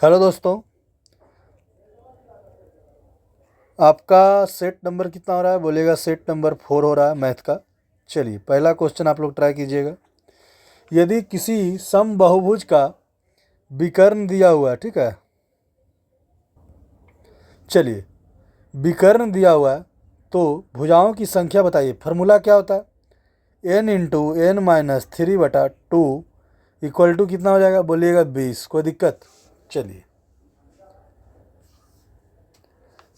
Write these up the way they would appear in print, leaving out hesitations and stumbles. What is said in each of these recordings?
Hello दोस्तों, आपका set number कितना हो रहा है? बोलिएगा सेट नंबर 4 हो रहा है मैथ का। चलिए पहला क्वेश्चन आप लोग ट्राई कीजिएगा। यदि किसी समबाहुभुज का विकर्ण दिया हुआ है, ठीक है, चलिए विकर्ण दिया हुआ है तो भुजाओं की संख्या बताइए। फार्मूला क्या होता है? n into N minus 3/2 equal to कितना हो जाएगा? बोलिएगा 20। कोई दिक्कत? चलिए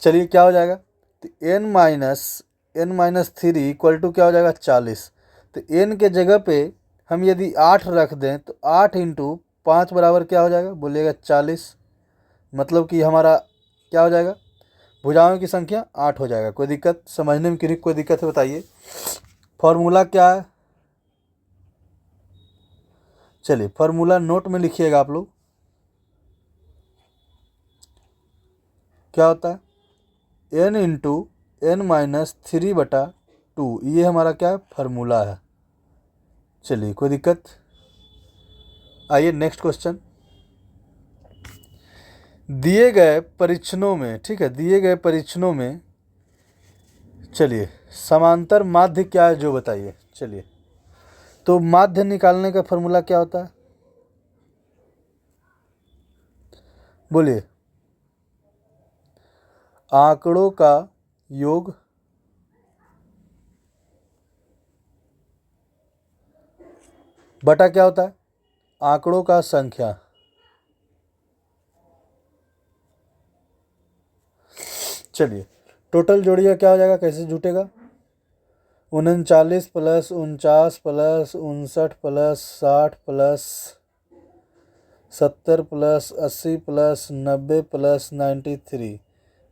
चलिए क्या हो जाएगा? तो n-3 इक्वल टू क्या हो जाएगा? 40। तो n के जगह पे हम यदि 8 रख दें तो 8 इंटू 5 बराबर क्या हो जाएगा? बोलिएगा 40। मतलब कि हमारा क्या हो जाएगा? भुजाओं की संख्या 8 हो जाएगा। कोई दिक्कत? समझने में किसी कोई दिक्कत है बताइए। फॉर्मूला क्या है? चलिए फॉर्मूला नोट में लिखिएगा आप लोग। क्या होता है? n इंटू n-3/2, ये हमारा क्या है? फार्मूला है। चलिए कोई दिक्कत? आइए नेक्स्ट क्वेश्चन। दिए गए परीक्षणों में, ठीक है, दिए गए परीक्षणों में चलिए समांतर माध्य क्या है जो बताइए। चलिए तो माध्य निकालने का फॉर्मूला क्या होता है? बोलिए। आंकड़ों का योग बटा क्या होता है? आंकड़ों का संख्या। चलिए टोटल जोड़िए, क्या हो जाएगा? कैसे जुटेगा? 39 plus 49 plus 59 plus 60 plus 70 plus 80 plus 90 plus 93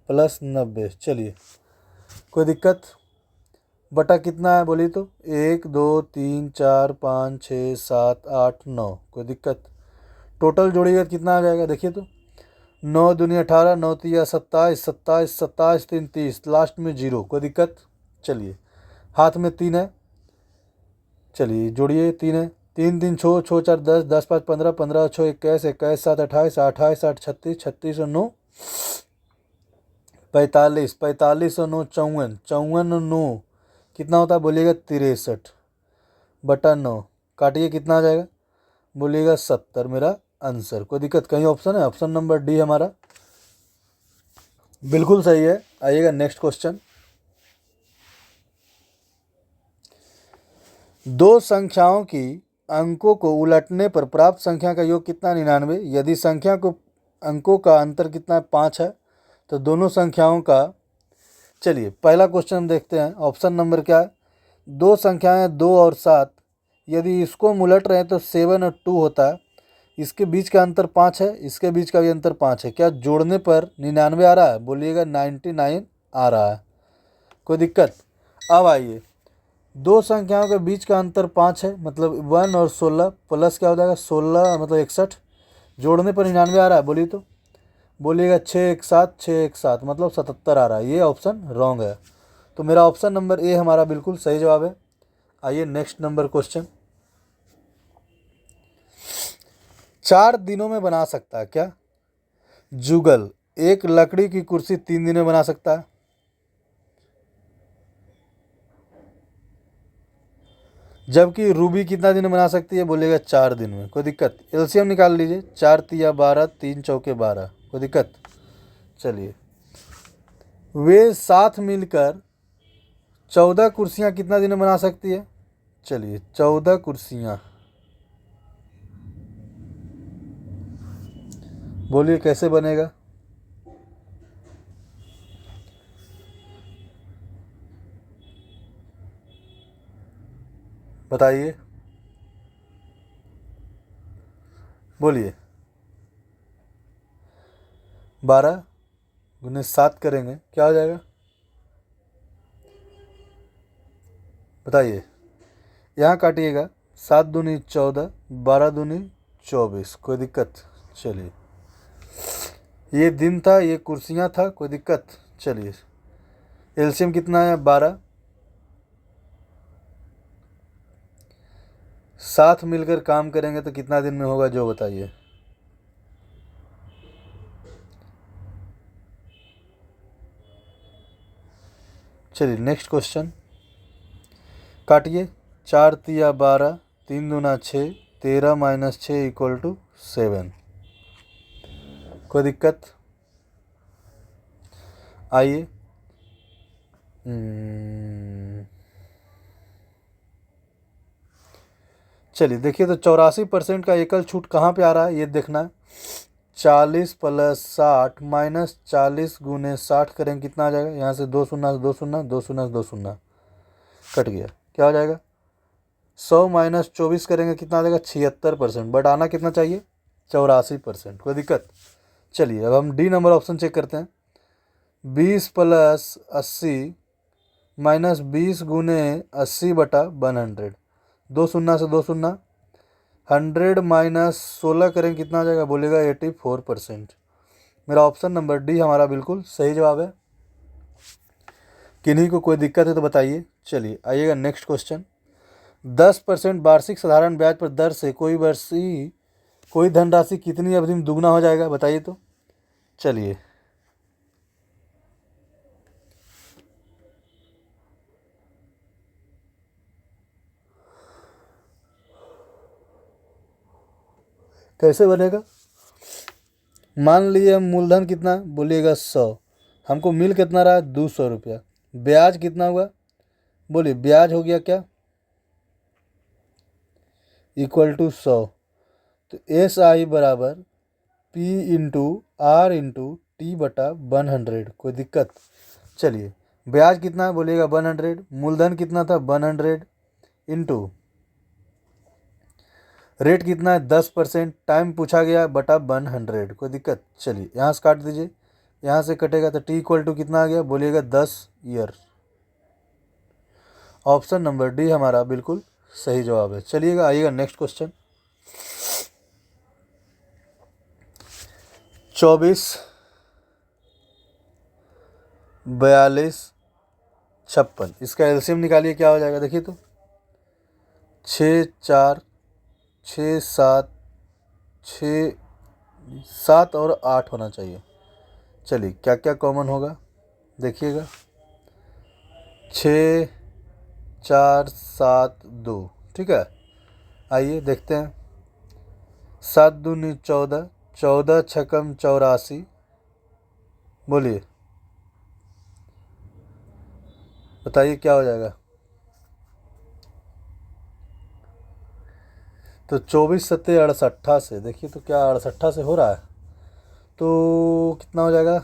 plus 90। चलिए कोई दिक्कत? बटा कितना है बोलिए तो? 1 2 3 4 5 6 7 8 9। कोई दिक्कत? टोटल जोड़िएगा कितना आ जाएगा? देखिए तो 9 दूनी 18, 9 तिया 27, 27 27 3 30, लास्ट में 0। कोई दिक्कत? चलिए हाथ में 3 है, चलिए जोड़िए। 3 है, 3 3 छो छो 4 10, 10 5 15, 15 छो 21, 21 7 28, 28 8 36, 36 और 9 45, 45 और 9 54, 54 और 9 कितना होता है? बोलिएगा 63/9। काटिए कितना आ जाएगा? बोलिएगा 70। मेरा आंसर। कोई दिक्कत? कहीं ऑप्शन है? ऑप्शन नंबर डी हमारा बिल्कुल सही है। आइएगा नेक्स्ट क्वेश्चन। दो संख्याओं की अंकों को उलटने पर प्राप्त संख्या का योग कितना? 99। यदि संख्या को अंकों का अंतर कितना है? 5 है, तो दोनों संख्याओं का, चलिए पहला क्वेश्चन हम देखते हैं। ऑप्शन नंबर क्या है? दो संख्याएं 2 और 7, यदि इसको हम उलट रहे हैं तो 7 और 2 होता है। इसके बीच का अंतर 5 है, इसके बीच का भी अंतर 5 है। क्या जोड़ने पर 99 आ रहा है? बोलिएगा 99 आ रहा है। कोई दिक्कत? अब आइए, दो संख्याओं के बीच का अंतर 5 है, मतलब 1 और 16 प्लस क्या हो जाएगा? 16 मतलब 61। जोड़ने पर 99 आ रहा है बोलिए तो? बोलिएगा 6 1 7, 6 1 7 मतलब 77 आ रहा है। ये ऑप्शन रॉन्ग है। तो मेरा ऑप्शन नंबर ए हमारा बिल्कुल सही जवाब है। आइए नेक्स्ट नंबर क्वेश्चन। 4 दिनों में बना सकता है क्या? जुगल एक लकड़ी की कुर्सी 3 दिन में बना सकता है। जबकि रूबी कितना दिन में बना सकती है? बोलेगा 4 दिन में। कोई दिक्कत? एलसीएम निकाल लीजिए। 4 तिया 12, 3 चौके 12। कोई दिक्कत? चलिए वे साथ मिलकर 14 कुर्सियां कितना दिन में बना सकती है? चलिए 14 कुर्सियां, बोलिए कैसे बनेगा? बताइए, बोलिए। 12 गुने 7 करेंगे क्या हो जाएगा? बताइए। यहाँ काटिएगा। 7 दूनी 14, 12 दूनी 24। कोई दिक्कत? चलिए ये दिन था, ये कुर्सियाँ था। कोई दिक्कत? चलिए एलसीएम कितना है? 12। साथ मिलकर काम करेंगे तो कितना दिन में होगा जो बताइए। चलिए नेक्स्ट क्वेश्चन काटिए। 4 तिया 12, 3 दूना 6, 13 माइनस 6 इक्वल टू 7। कोई दिक्कत? आइए चलिए देखिए, तो 84% का एकल छूट कहाँ पे आ रहा है ये देखना है। 40 प्लस 60 माइनस 40 गुने 60 करेंगे कितना आ जाएगा? यहाँ से 2 शून्य 2 शून्य 2 शून्य 2 शून्य कट गया, क्या हो जाएगा? 100 माइनस 24 करेंगे कितना आ जाएगा? 76%। बट आना कितना चाहिए? 84%। कोई दिक्कत? चलिए अब हम डी नंबर ऑप्शन चेक करते हैं। 20 प्लस 80 माइनस 20 गुने 80 बटा 100, 2 शून्य से 2 शून्य, 100 माइनस 16 करें कितना आ जाएगा? बोलेगा 84%। मेरा ऑप्शन नंबर डी हमारा बिल्कुल सही जवाब है। किन्हीं को कोई दिक्कत है तो बताइए। चलिए आइएगा नेक्स्ट क्वेश्चन। 10% वार्षिक साधारण ब्याज पर दर से कोई धनराशि कितनी अवधि में दुगना हो जाएगा? बताइए तो। चलिए कैसे बनेगा? मान लीजिए हम मूलधन कितना बोलिएगा 100, हमको मिल कितना रहा है? 200 रुपया। ब्याज कितना हुआ? बोलिए ब्याज हो गया क्या? Equal to 100। तो एस आई बराबर P into R into T बटा 100। कोई दिक्कत? चलिए ब्याज कितना है बोलिएगा 100, मूलधन कितना था 100 इंटू रेट कितना है 10%, टाइम पूछा गया बटा 100। कोई दिक्कत? चलिए यहाँ से काट दीजिए, यहाँ से कटेगा तो टी इक्वल टू कितना आ गया? बोलिएगा 10 ईयर। ऑप्शन नंबर डी हमारा बिल्कुल सही जवाब है। चलिएगा आइएगा नेक्स्ट क्वेश्चन। 24 42 56, इसका एलसीएम निकालिए क्या हो जाएगा? देखिए तो 6 4 6 7 6 7 और 8 होना चाहिए। चलिए क्या क्या कॉमन होगा देखिएगा। 6 4 7 2, ठीक है। आइए देखते हैं। 7 दूनी 14, 14 छकम 84। बोलिए बताइए क्या हो जाएगा? तो 24 सत्ते 68 से देखिए तो क्या 68 से हो रहा है? तो कितना हो जाएगा?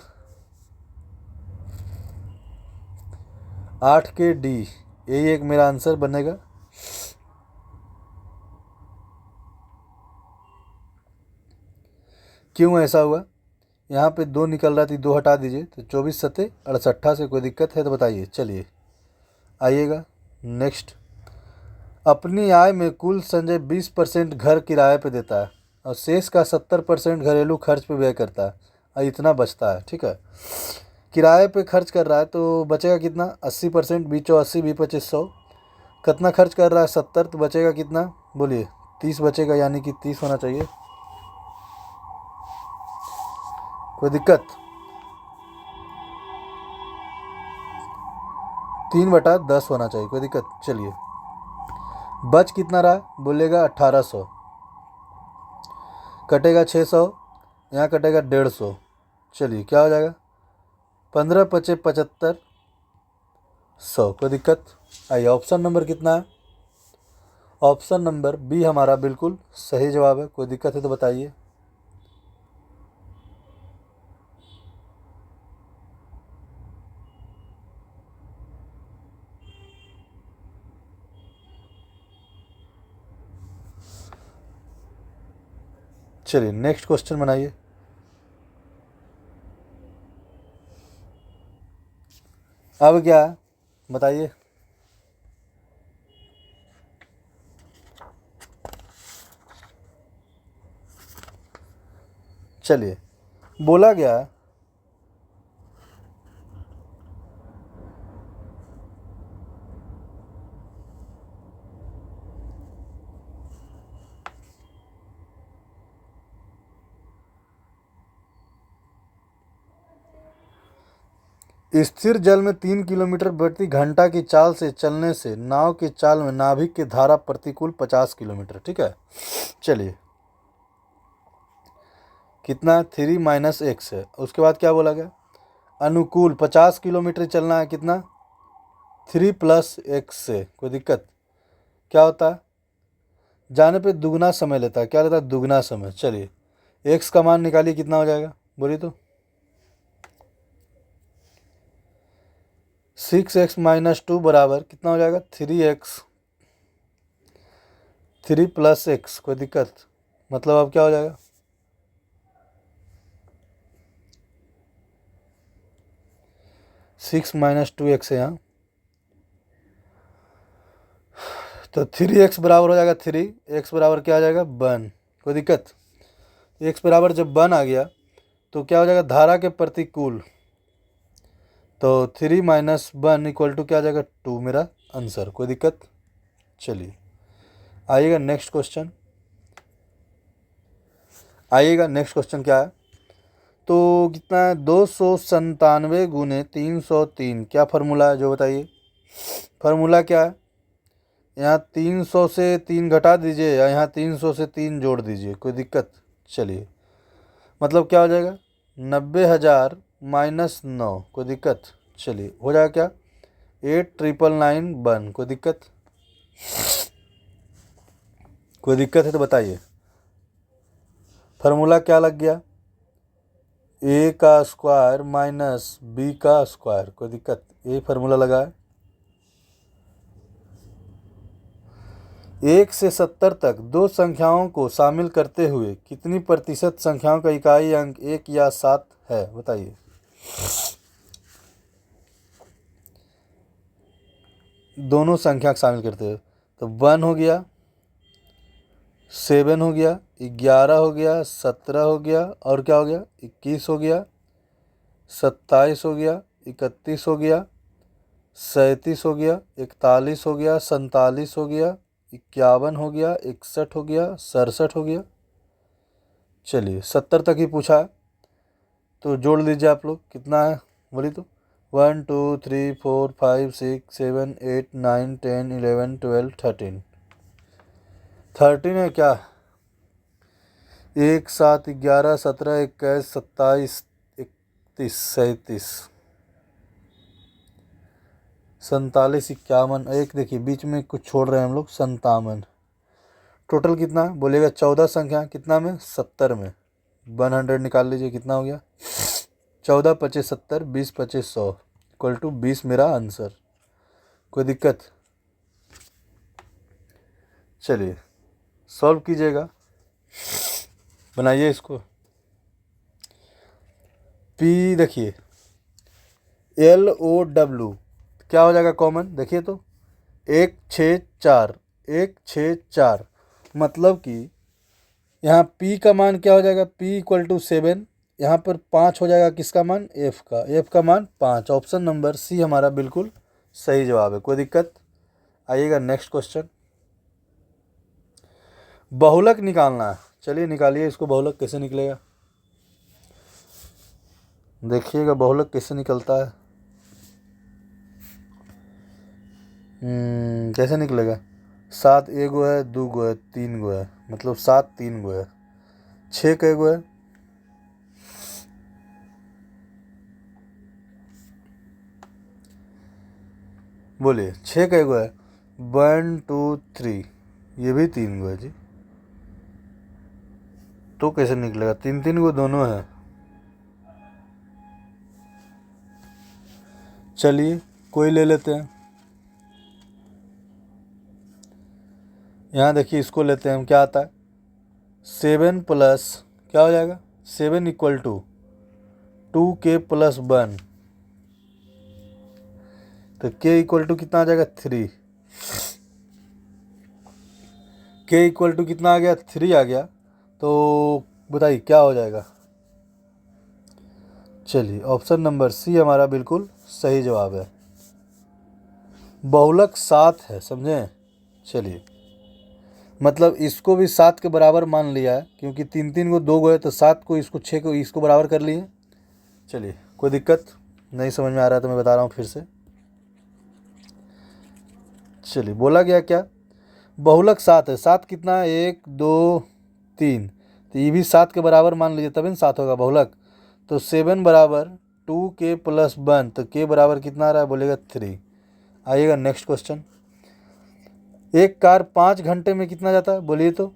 8 के डी, यही एक मेरा आंसर बनेगा। क्यों ऐसा हुआ? यहाँ पे 2 निकल रहा थी, 2 हटा दीजिए तो 24 सत्ते 68 से कोई दिक्कत है तो बताइए। चलिए आइएगा नेक्स्ट। अपनी आय में कुल संजय 20% घर किराए पे देता है और शेष का 70% घरेलू खर्च पे व्यय करता है और इतना बचता है, ठीक है। किराए पे खर्च कर रहा है तो बचेगा कितना? 80%, बीचो 80 बी 25 100। कितना खर्च कर रहा है? 70, तो बचेगा कितना? बोलिए 30 बचेगा, यानी कि 30 होना चाहिए। कोई दिक्कत? 3/10 होना चाहिए, कोई दिक्कत? चलिए बच कितना रहा? बोलेगा 1800, कटेगा 600, यहाँ कटेगा 150। चलिए क्या हो जाएगा? 15 पचे 75 100। कोई दिक्कत? आइए ऑप्शन नंबर कितना है? ऑप्शन नंबर बी हमारा बिल्कुल सही जवाब है। कोई दिक्कत है तो बताइए। चलिए नेक्स्ट क्वेश्चन बनाइए। अब क्या है बताइए। चलिए बोला गया स्थिर जल में 3 किलोमीटर प्रति घंटा की चाल से चलने से नाव की चाल में नाभिक की धारा प्रतिकूल 50 किलोमीटर। ठीक है, चलिए कितना 3 माइनस एक्स है। उसके बाद क्या बोला गया, अनुकूल 50 किलोमीटर चलना है, कितना 3 प्लस एक्स से। कोई दिक्कत, क्या होता है, जाने पे दुगना समय लेता है, क्या लेता है, दुगना समय। चलिए एक्स का मान निकालिए, कितना हो जाएगा बोलिए तो। 6x माइनस 2 बराबर कितना हो जाएगा, 3x, 3 प्लस एक्स। कोई दिक्कत, मतलब अब क्या हो जाएगा, 6 माइनस 2x है यहाँ, तो 3x बराबर हो जाएगा 3, x बराबर क्या आ जाएगा 1। कोई दिक्कत, x बराबर जब 1 आ गया तो क्या हो जाएगा, धारा के प्रतिकूल, तो 3 माइनस 1 इक्वल टू क्या आ जाएगा 2, मेरा आंसर। कोई दिक्कत, चलिए आइएगा नेक्स्ट क्वेश्चन। आइएगा नेक्स्ट क्वेश्चन क्या है, तो कितना है, 297 गुने 303, क्या फार्मूला है जो बताइए। फार्मूला क्या है, यहाँ 300 से 3 घटा दीजिए या यहाँ 300 से 3 जोड़ दीजिए, कोई दिक्कत। चलिए मतलब क्या हो जाएगा, 90,000 माइनस 9, कोई दिक्कत। चलिए हो जाएगा क्या, 8,991, कोई दिक्कत, कोई दिक्कत है तो बताइए। फार्मूला क्या लग गया, ए का स्क्वायर माइनस बी का स्क्वायर, कोई दिक्कत, ये फार्मूला लगा है। 1 से 70 तक दो संख्याओं को शामिल करते हुए कितनी प्रतिशत संख्याओं का इकाई अंक 1 या 7 है, बताइए। दोनों संख्या शामिल करते हुए, तो 1 हो गया, 7 हो गया, 11 हो गया, 17 हो गया, और क्या हो गया, 21 हो गया, 27 हो गया, 31 हो गया, 37 हो गया, 41 हो गया, 47 हो गया, 51 हो गया, 61 हो गया, 67 हो गया। चलिए 70 तक ही पूछा है, तो जोड़ लीजिए आप लोग, कितना है बोलिए तो। 1 2 3 4 5 6 7 8 9 10 11 12 13, 13 है क्या, 1 7 11 17 21 27 31 37 47 51, एक देखिए बीच में कुछ छोड़ रहे हैं हम लोग, 57। टोटल कितना बोलेगा, 14 संख्या, कितना में 70 में, 100 निकाल लीजिए, कितना हो गया, 14 25 70, 20 25 100 इक्वल टू 20, मेरा आंसर। कोई दिक्कत, चलिए सॉल्व कीजिएगा, बनाइए इसको। पी देखिए LOW क्या हो जाएगा कॉमन, देखिए तो 1 6 4, 1 6 4, मतलब कि यहाँ P का मान क्या हो जाएगा, P इक्वल टू 7, यहाँ पर 5 हो जाएगा, किसका मान, F का मान 5। ऑप्शन नंबर सी हमारा बिल्कुल सही जवाब है। कोई दिक्कत, आइएगा नेक्स्ट क्वेश्चन। बहुलक निकालना है, चलिए निकालिए इसको, बहुलक कैसे निकलेगा देखिएगा, बहुलक कैसे निकलता है। कैसे निकलेगा, 7 एगो है, 2 गो है, 3 गो है, मतलब 7 3 गो है, 6 कै गो है, बोलिए 6 कै गो है, 1 2 3, ये भी 3 गो है जी, तो कैसे निकलेगा, 3 3 गो दोनों है। चलिए कोई ले लेते हैं, यहाँ देखिए इसको लेते हैं हम, क्या आता है, 7 प्लस क्या हो जाएगा, 7 इक्वल टू 2k प्लस 1, तो k इक्वल टू कितना आ जाएगा 3, k इक्वल टू कितना आ गया 3 आ गया, तो बताइए क्या हो जाएगा। चलिए ऑप्शन नंबर सी हमारा बिल्कुल सही जवाब है, बहुलक 7 है, समझे। चलिए मतलब इसको भी 7 के बराबर मान लिया है, क्योंकि 3 3 को 2 गो है, तो 7 को इसको 6 को इसको बराबर कर लिए। चलिए कोई दिक्कत, नहीं समझ में आ रहा है तो मैं बता रहा हूँ फिर से। चलिए, बोला गया क्या, बहुलक 7 है। 7 कितना है, 1 2 3, तो ये भी 7 के बराबर मान लीजिए तभी ना 7 होगा बहुलक। तो 7 बराबर 2k + 1, तो k बराबर कितना आ रहा है, बोलेगा 3। आइएगा नेक्स्ट क्वेश्चन। एक कार 5 घंटे में कितना जाता है, बोलिए तो।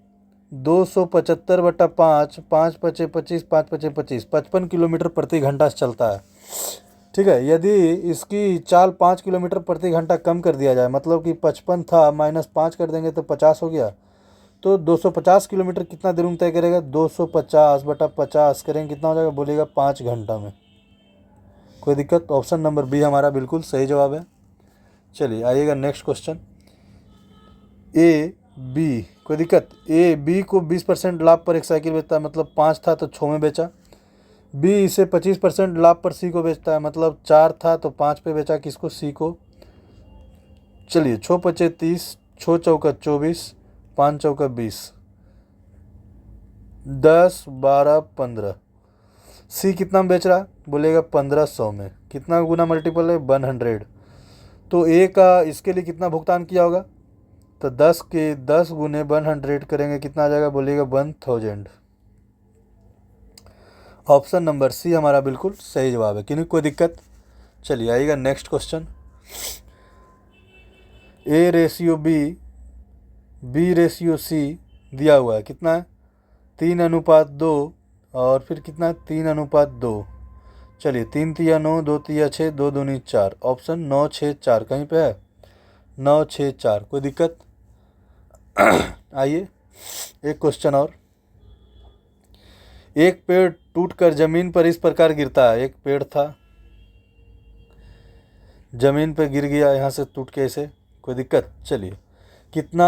275/5, 5 पचे 25, 5 पचे 25, 55 किलोमीटर प्रति घंटा से चलता है। ठीक है, यदि इसकी चाल 5 किलोमीटर प्रति घंटा कम कर दिया जाए, मतलब कि 55 था -5 कर देंगे तो 50 हो गया, तो 250 किलोमीटर कितना देर में तय करेगा, 250/50 करेंगे, कितना हो जाएगा, बोलिएगा 5 घंटा में। कोई दिक्कत, ऑप्शन नंबर बी हमारा बिल्कुल सही जवाब है। चलिए आइएगा नेक्स्ट क्वेश्चन। ए बी, कोई दिक्कत, ए बी को 20% लाभ पर एक साइकिल बेचता है, मतलब 5 था तो 6 में बेचा। बी इसे 25% लाभ पर सी को बेचता है, मतलब 4 था तो 5 पे बेचा, किसको, सी को। चलिए, 6 पचे 30, 6 चौका 24, 5 चौका 20, 10 12 15, सी कितना में बेच रहा है, बोलेगा 1500 में। कितना गुना मल्टीपल है, 100। तो ए का इसके लिए कितना भुगतान किया होगा, तो 10 के 10 गुने 100 करेंगे, कितना आ जाएगा, बोलिएगा 1000। ऑप्शन नंबर सी हमारा बिल्कुल सही जवाब है, क्योंकि कोई दिक्कत। चलिए आइएगा नेक्स्ट क्वेश्चन। A/B, B/C दिया हुआ है, कितना है, 3:2, और फिर कितना है, 3:2। चलिए, 3 तिया 9, 2 तिया 6, 2 दूनी 4, ऑप्शन 9 6 4 कहीं पे है, 9 6 4, कोई दिक्कत। आइए एक क्वेश्चन और। एक पेड़ टूटकर जमीन पर इस प्रकार गिरता है, एक पेड़ था जमीन पर गिर गया, यहाँ से टूट के ऐसे, कोई दिक्कत। चलिए, कितना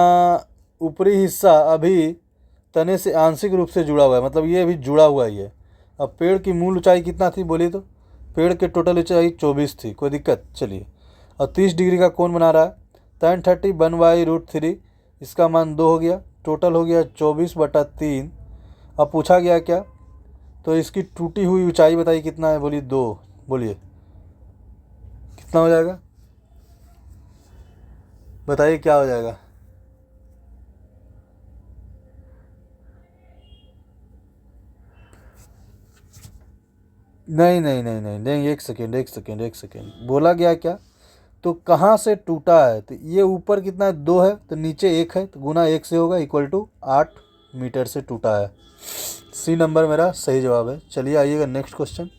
ऊपरी हिस्सा अभी तने से आंशिक रूप से जुड़ा हुआ है, मतलब ये अभी जुड़ा हुआ ही है। अब पेड़ की मूल ऊंचाई कितना थी, बोलिए तो। पेड़ के टोटल ऊंचाई 24 थी, कोई दिक्कत। चलिए, और 30 डिग्री का कोण बना रहा है, tan 30 1/√3, इसका मान 2 हो गया, टोटल हो गया 24/3। अब पूछा गया क्या, तो इसकी टूटी हुई ऊंचाई बताइए कितना है, बोलिए 2, बोलिए कितना हो जाएगा, बताइए क्या हो जाएगा। नहीं नहीं नहीं नहीं नहीं, एक सेकेंड एक सेकेंड एक सेकेंड, बोला गया क्या, तो कहाँ से टूटा है, तो ये ऊपर कितना है, 2 है, तो नीचे 1 है, तो गुना 1 से होगा, = 8 मीटर से टूटा है। सी नंबर मेरा सही जवाब है। चलिए आइएगा नेक्स्ट क्वेश्चन।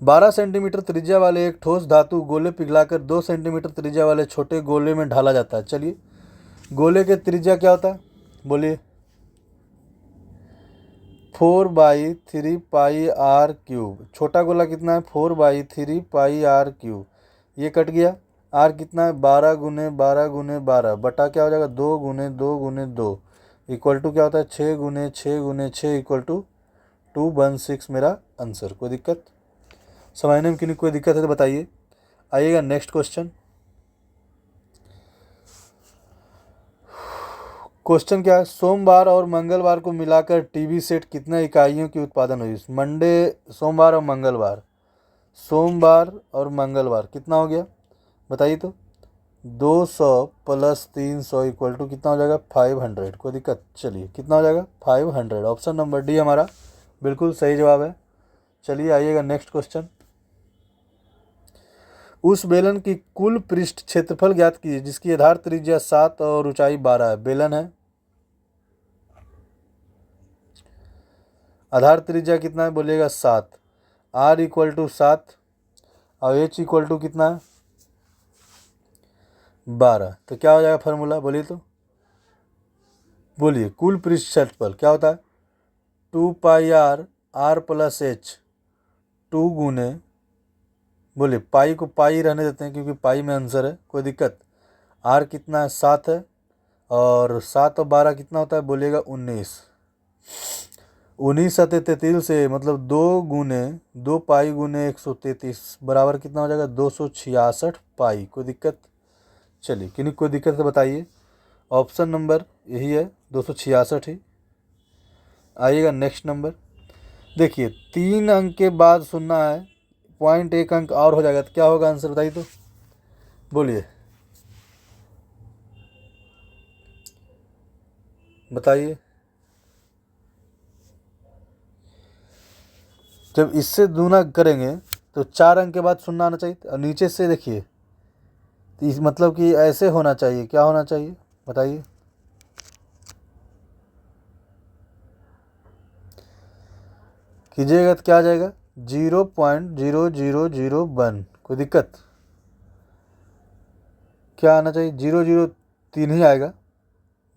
12 सेंटीमीटर त्रिज्या वाले एक ठोस धातु गोले पिघलाकर 2 सेंटीमीटर त्रिज्या वाले छोटे गोले में ढाला जाता है। चलिए, गोले के त्रिज्या क्या होता है, बोलिए। 4/3πr³। छोटा गोला कितना है, 4/3πr³। ये कट गया, आर कितना है, 12 गुने 12 गुने 12, बटा क्या हो जाएगा, 2 गुने 2 गुने 2, इक्वल टू क्या होता है, 6 गुने 6 गुने 6, = 216 मेरा आंसर। कोई दिक्कत समझने में, क्यों कोई दिक्कत है तो बताइए। आइएगा नेक्स्ट क्वेश्चन। क्वेश्चन क्या है, सोमवार और मंगलवार को मिलाकर टीवी सेट कितने इकाइयों की उत्पादन हुई, मंडे, सोमवार और मंगलवार, सोमवार और मंगलवार कितना हो गया, बताइए तो। 200 + 300 = कितना हो जाएगा, 500। कोई दिक्कत, चलिए कितना हो जाएगा, 500। ऑप्शन नंबर डी हमारा बिल्कुल सही जवाब है। चलिए आइएगा नेक्स्ट क्वेश्चन। उस बेलन की कुल पृष्ठ क्षेत्रफल ज्ञात कीजिए जिसकी आधार त्रिज्या 7 और ऊंचाई 12 है। बेलन है, आधार त्रिज्या कितना है, बोलिएगा 7, r = 7, और h = कितना है, 12। तो क्या हो जाएगा फार्मूला, बोलिए तो। बोलिए, कुल पृष्ठ क्षेत्रफल क्या होता है, 2πr r + h, 2 गुने, बोलिए पाई को पाई रहने देते हैं क्योंकि पाई में आंसर है, कोई दिक्कत। r कितना है, 7 है, और 7 और 12 कितना होता है, बोलिएगा 19। 19 सतह 33 से, मतलब 2 गुने 2 पाई गुने 133 बराबर कितना हो जाएगा, 266 पाई। कोई दिक्कत, चलिए किन्हीं कोई दिक्कत तो बताइए। ऑप्शन नंबर यही है, 266 ही। आइएगा नेक्स्ट नंबर। देखिए 3 अंक के बाद सुनना है, 0.1 अंक और हो जाएगा तो क्या होगा आंसर बताइए तो, बोलिए बताइए। जब इससे दूना करेंगे तो 4 अंक के बाद सुनना आना चाहिए, और नीचे से देखिए तो इस मतलब कि ऐसे होना चाहिए, क्या होना चाहिए बताइए। कीजिएगा तो क्या आ जाएगा, 0.0001। कोई दिक्कत, क्या आना चाहिए, 003 ही आएगा,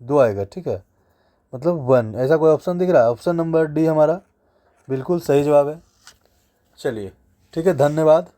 2 आएगा, ठीक है, मतलब 1। ऐसा कोई ऑप्शन दिख रहा है? ऑप्शन नंबर डी हमारा बिल्कुल सही जवाब है। चलिए ठीक है, धन्यवाद।